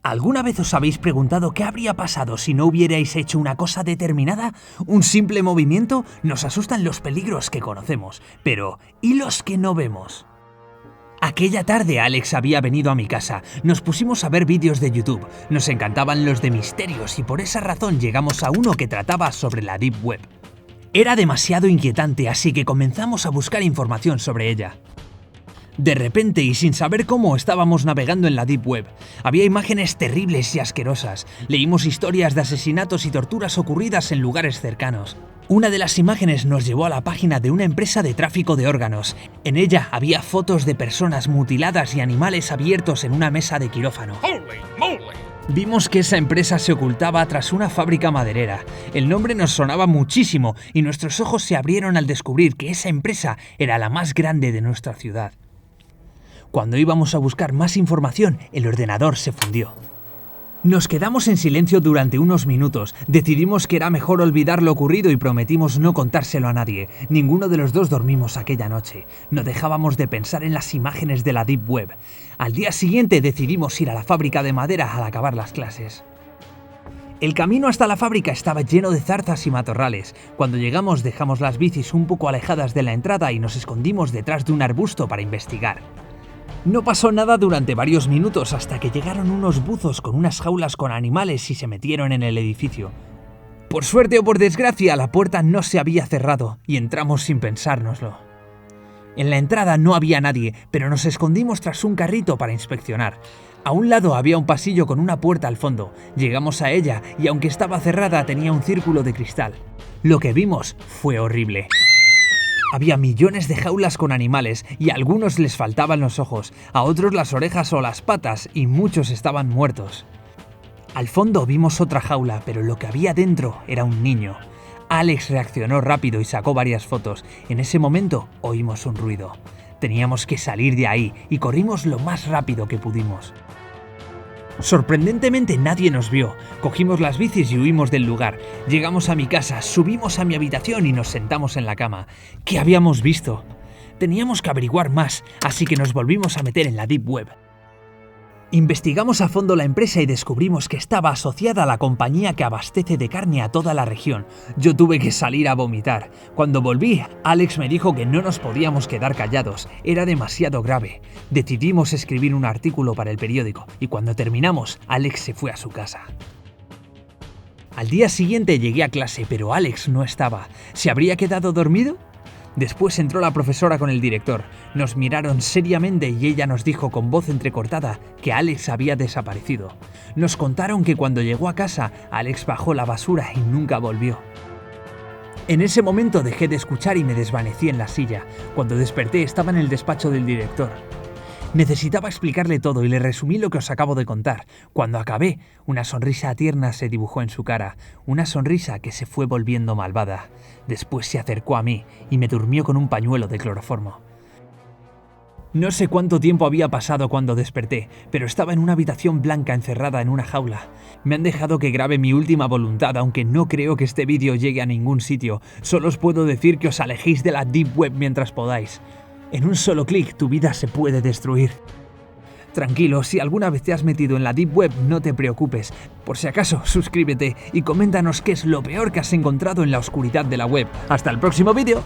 ¿Alguna vez os habéis preguntado qué habría pasado si no hubierais hecho una cosa determinada? ¿Un simple movimiento? Nos asustan los peligros que conocemos, pero ¿y los que no vemos? Aquella tarde Alex había venido a mi casa, nos pusimos a ver vídeos de YouTube, nos encantaban los de misterios y por esa razón llegamos a uno que trataba sobre la Deep Web. Era demasiado inquietante, así que comenzamos a buscar información sobre ella. De repente y sin saber cómo estábamos navegando en la Deep Web. Había imágenes terribles y asquerosas. Leímos historias de asesinatos y torturas ocurridas en lugares cercanos. Una de las imágenes nos llevó a la página de una empresa de tráfico de órganos. En ella había fotos de personas mutiladas y animales abiertos en una mesa de quirófano. ¡Holy moly! Vimos que esa empresa se ocultaba tras una fábrica maderera. El nombre nos sonaba muchísimo y nuestros ojos se abrieron al descubrir que esa empresa era la más grande de nuestra ciudad. Cuando íbamos a buscar más información, el ordenador se fundió. Nos quedamos en silencio durante unos minutos, decidimos que era mejor olvidar lo ocurrido y prometimos no contárselo a nadie. Ninguno de los dos dormimos aquella noche. No dejábamos de pensar en las imágenes de la Deep Web. Al día siguiente decidimos ir a la fábrica de madera al acabar las clases. El camino hasta la fábrica estaba lleno de zarzas y matorrales. Cuando llegamos dejamos las bicis un poco alejadas de la entrada y nos escondimos detrás de un arbusto para investigar. No pasó nada durante varios minutos hasta que llegaron unos buzos con unas jaulas con animales y se metieron en el edificio. Por suerte o por desgracia, la puerta no se había cerrado y entramos sin pensárnoslo. En la entrada no había nadie, pero nos escondimos tras un carrito para inspeccionar. A un lado había un pasillo con una puerta al fondo. Llegamos a ella y aunque estaba cerrada tenía un círculo de cristal. Lo que vimos fue horrible. Había millones de jaulas con animales y a algunos les faltaban los ojos, a otros las orejas o las patas y muchos estaban muertos. Al fondo vimos otra jaula, pero lo que había dentro era un niño. Alex reaccionó rápido y sacó varias fotos. En ese momento oímos un ruido. Teníamos que salir de ahí y corrimos lo más rápido que pudimos. Sorprendentemente nadie nos vio. Cogimos las bicis y huimos del lugar. Llegamos a mi casa, subimos a mi habitación y nos sentamos en la cama. ¿Qué habíamos visto? Teníamos que averiguar más, así que nos volvimos a meter en la Deep Web. Investigamos a fondo la empresa y descubrimos que estaba asociada a la compañía que abastece de carne a toda la región. Yo tuve que salir a vomitar. Cuando volví, Alex me dijo que no nos podíamos quedar callados. Era demasiado grave. Decidimos escribir un artículo para el periódico y cuando terminamos, Alex se fue a su casa. Al día siguiente llegué a clase, pero Alex no estaba. ¿Se habría quedado dormido? Después entró la profesora con el director. Nos miraron seriamente y ella nos dijo con voz entrecortada que Alex había desaparecido. Nos contaron que cuando llegó a casa, Alex bajó la basura y nunca volvió. En ese momento dejé de escuchar y me desvanecí en la silla. Cuando desperté estaba en el despacho del director. Necesitaba explicarle todo y le resumí lo que os acabo de contar. Cuando acabé, una sonrisa tierna se dibujó en su cara, una sonrisa que se fue volviendo malvada. Después se acercó a mí y me durmió con un pañuelo de cloroformo. No sé cuánto tiempo había pasado cuando desperté, pero estaba en una habitación blanca encerrada en una jaula. Me han dejado que grabe mi última voluntad, aunque no creo que este vídeo llegue a ningún sitio. Solo os puedo decir que os alejéis de la Deep Web mientras podáis. En un solo clic tu vida se puede destruir. Tranquilo, si alguna vez te has metido en la Deep Web, no te preocupes. Por si acaso, suscríbete y coméntanos qué es lo peor que has encontrado en la oscuridad de la web. ¡Hasta el próximo vídeo!